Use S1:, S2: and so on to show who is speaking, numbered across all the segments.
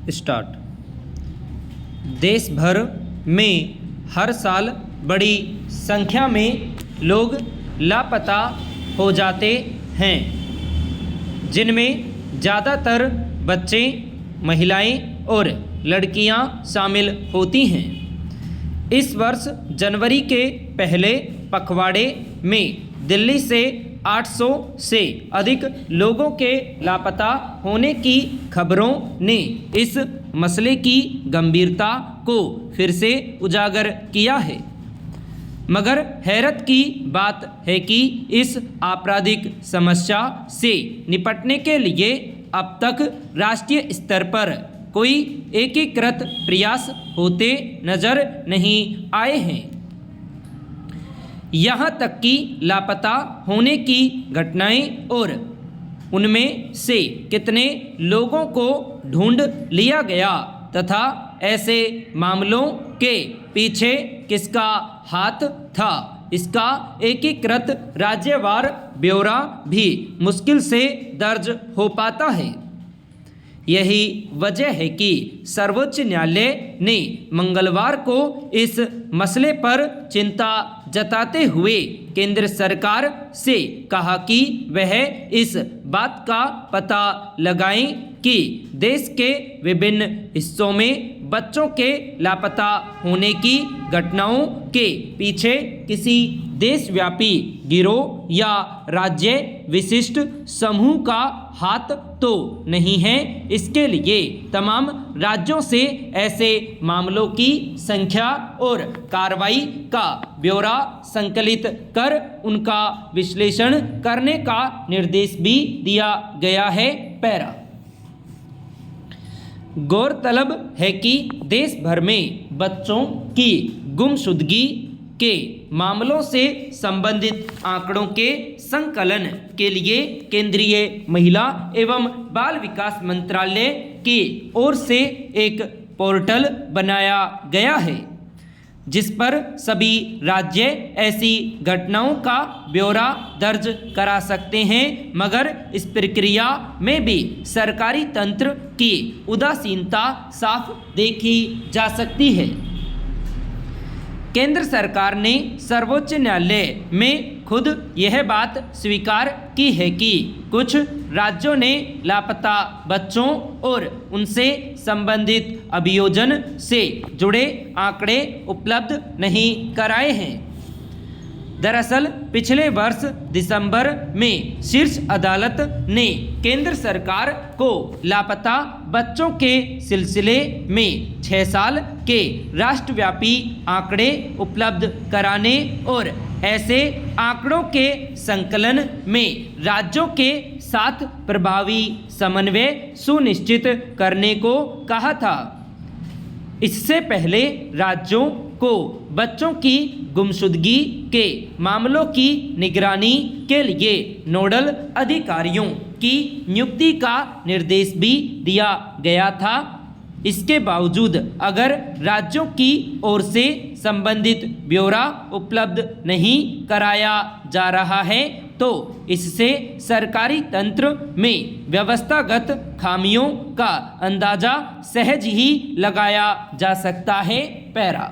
S1: Start. देश भर में हर साल बड़ी संख्या में लोग लापता हो जाते हैं, जिनमें ज़्यादातर बच्चे, महिलाएं और लड़कियां शामिल होती हैं। इस वर्ष जनवरी के पहले पखवाड़े में दिल्ली से 800 से अधिक लोगों के लापता होने की खबरों ने इस मसले की गंभीरता को फिर से उजागर किया है। मगर हैरत की बात है कि इस आपराधिक समस्या से निपटने के लिए अब तक राष्ट्रीय स्तर पर कोई एकीकृत प्रयास होते नजर नहीं आए हैं। यहाँ तक कि लापता होने की घटनाएं और उनमें से कितने लोगों को ढूंढ लिया गया तथा ऐसे मामलों के पीछे किसका हाथ था, इसका एकीकृत राज्यवार ब्यौरा भी मुश्किल से दर्ज हो पाता है। यही वजह है कि सर्वोच्च न्यायालय ने मंगलवार को इस मसले पर चिंता जताते हुए केंद्र सरकार से कहा कि वह इस बात का पता लगाएं कि देश के विभिन्न हिस्सों में बच्चों के लापता होने की घटनाओं के पीछे किसी देशव्यापी गिरोह या राज्य विशिष्ट समूह का हाथ तो नहीं है। इसके लिए तमाम राज्यों से ऐसे मामलों की संख्या और कार्रवाई का ब्यौरा संकलित कर उनका विश्लेषण करने का निर्देश भी दिया गया है। पैरा। गौरतलब है कि देश भर में बच्चों की गुमशुदगी के मामलों से संबंधित आंकड़ों के संकलन के लिए केंद्रीय महिला एवं बाल विकास मंत्रालय की ओर से एक पोर्टल बनाया गया है, जिस पर सभी राज्य ऐसी घटनाओं का ब्यौरा दर्ज करा सकते हैं। मगर इस प्रक्रिया में भी सरकारी तंत्र की उदासीनता साफ देखी जा सकती है। केंद्र सरकार ने सर्वोच्च न्यायालय में खुद यह बात स्वीकार की है कि कुछ राज्यों ने लापता बच्चों और उनसे संबंधित अभियोजन से जुड़े आंकड़े उपलब्ध नहीं कराए हैं। दरअसल पिछले वर्ष दिसंबर में शीर्ष अदालत ने केंद्र सरकार को लापता बच्चों के सिलसिले में 6 साल के राष्ट्रव्यापी आंकड़े उपलब्ध कराने और ऐसे आंकड़ों के संकलन में राज्यों के साथ प्रभावी समन्वय सुनिश्चित करने को कहा था। इससे पहले राज्यों को बच्चों की गुमशुदगी के मामलों की निगरानी के लिए नोडल अधिकारियों की नियुक्ति का निर्देश भी दिया गया था। इसके बावजूद अगर राज्यों की ओर से संबंधित ब्यौरा उपलब्ध नहीं कराया जा रहा है तो इससे सरकारी तंत्र में व्यवस्थागत खामियों का अंदाजा सहज ही लगाया जा सकता है। पैरा।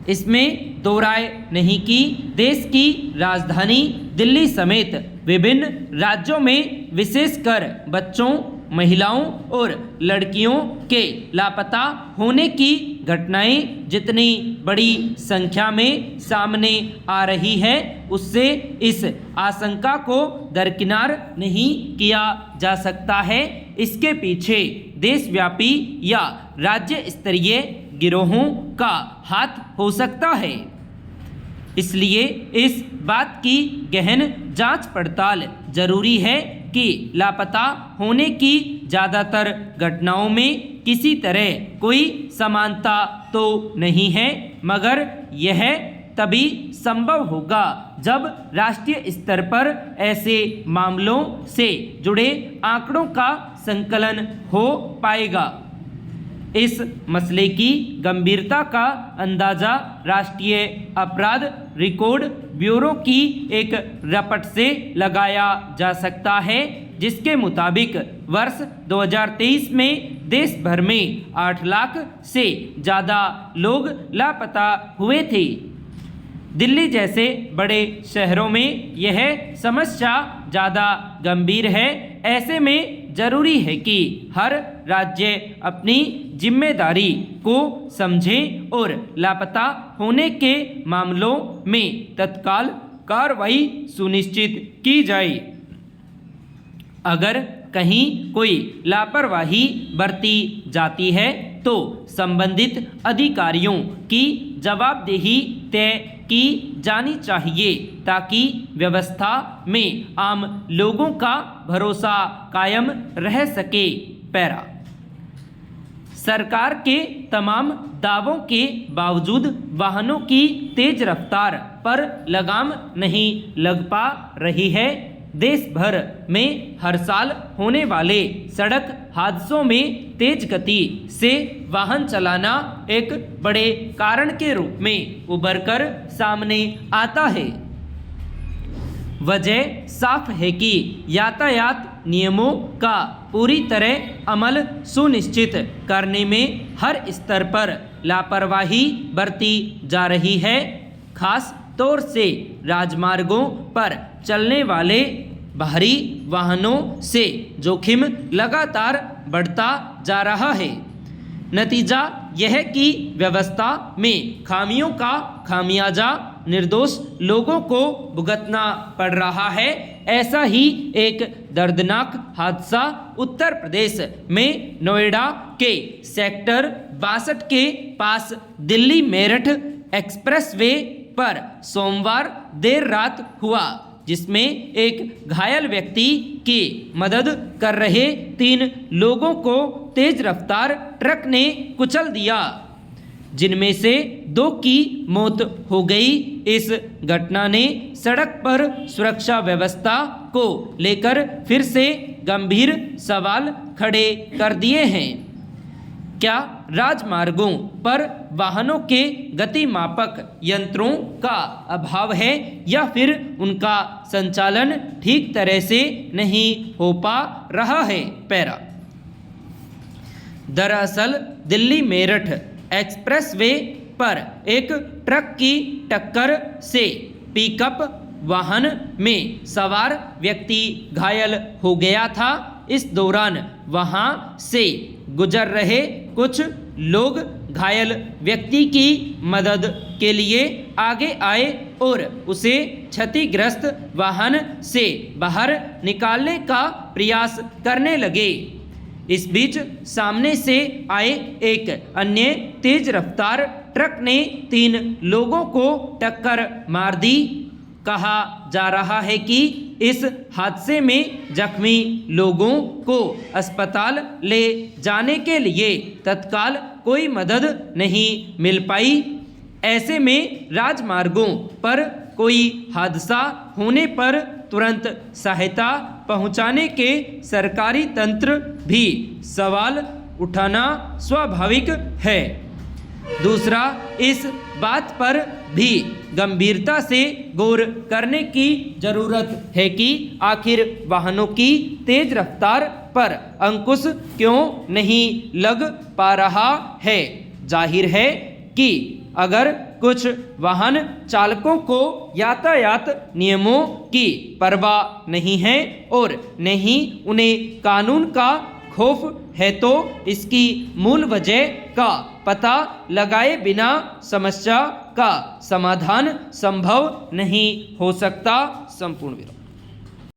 S1: इसमें दो राय नहीं कि देश की राजधानी दिल्ली समेत विभिन्न राज्यों में विशेषकर बच्चों, महिलाओं और लड़कियों के लापता होने की घटनाएं जितनी बड़ी संख्या में सामने आ रही है, उससे इस आशंका को दरकिनार नहीं किया जा सकता है। इसके पीछे देशव्यापी या राज्य स्तरीय गिरोहों का हाथ हो सकता है। इसलिए इस बात की गहन जांच पड़ताल जरूरी है कि लापता होने की ज़्यादातर घटनाओं में किसी तरह कोई समानता तो नहीं है, मगर यह तभी संभव होगा जब राष्ट्रीय स्तर पर ऐसे मामलों से जुड़े आंकड़ों का संकलन हो पाएगा। इस मसले की गंभीरता का अंदाज़ा राष्ट्रीय अपराध रिकॉर्ड ब्यूरो की एक रिपोर्ट से लगाया जा सकता है, जिसके मुताबिक वर्ष 2023 में देश भर में 8 लाख से ज़्यादा लोग लापता हुए थे। दिल्ली जैसे बड़े शहरों में यह समस्या ज़्यादा गंभीर है। ऐसे में ज़रूरी है कि हर राज्य अपनी जिम्मेदारी को समझे और लापता होने के मामलों में तत्काल कार्रवाई सुनिश्चित की जाए। अगर कहीं कोई लापरवाही बरती जाती है तो संबंधित अधिकारियों की जवाबदेही तय की जानी चाहिए ताकि व्यवस्था में आम लोगों का भरोसा कायम रह सके। पैरा सरकार के तमाम दावों के बावजूद वाहनों की तेज रफ्तार पर लगाम नहीं लग पा रही है। देश भर में हर साल होने वाले सड़क हादसों में तेज गति से वाहन चलाना एक बड़े कारण के रूप में उभर कर सामने आता है। वजह साफ है कि यातायात नियमों का पूरी तरह अमल सुनिश्चित करने में हर स्तर पर लापरवाही बरती जा रही है। खास तौर से राजमार्गों पर चलने वाले भारी वाहनों से जोखिम लगातार बढ़ता जा रहा है। नतीजा यह कि व्यवस्था में खामियों का खामियाजा निर्दोष लोगों को भुगतना पड़ रहा है। ऐसा ही एक दर्दनाक हादसा उत्तर प्रदेश में नोएडा के सेक्टर 62 के पास दिल्ली मेरठ एक्सप्रेसवे पर सोमवार देर रात हुआ, जिसमें एक घायल व्यक्ति की मदद कर रहे 3 लोगों को तेज रफ्तार ट्रक ने कुचल दिया, जिनमें से 2 की मौत हो गई। इस घटना ने सड़क पर सुरक्षा व्यवस्था को लेकर फिर से गंभीर सवाल खड़े कर दिए हैं। क्या राजमार्गों पर वाहनों के गति मापक यंत्रों का अभाव है या फिर उनका संचालन ठीक तरह से नहीं हो पा रहा है? पैरा दरअसल दिल्ली मेरठ एक्सप्रेसवे पर एक ट्रक की टक्कर से पिकअप वाहन में सवार व्यक्ति घायल हो गया था। इस दौरान वहां से गुजर रहे कुछ लोग घायल व्यक्ति की मदद के लिए आगे आए और उसे क्षतिग्रस्त वाहन से बाहर निकालने का प्रयास करने लगे। इस बीच सामने से आए एक अन्य तेज रफ्तार ट्रक ने 3 लोगों को टक्कर मार दी। कहा जा रहा है कि इस हादसे में जख्मी लोगों को अस्पताल ले जाने के लिए तत्काल कोई मदद नहीं मिल पाई। ऐसे में राजमार्गों पर कोई हादसा होने पर तुरंत सहायता पहुंचाने के सरकारी तंत्र भी सवाल उठाना स्वाभाविक है। दूसरा, इस बात पर भी गंभीरता से गौर करने की जरूरत है कि आखिर वाहनों की तेज रफ्तार पर अंकुश क्यों नहीं लग पा रहा है। जाहिर है कि अगर कुछ वाहन चालकों को यातायात नियमों की परवाह नहीं है और नहीं उन्हें कानून का खौफ है तो इसकी मूल वजह का पता लगाए बिना समस्या का समाधान संभव नहीं हो सकता। संपूर्ण विराम।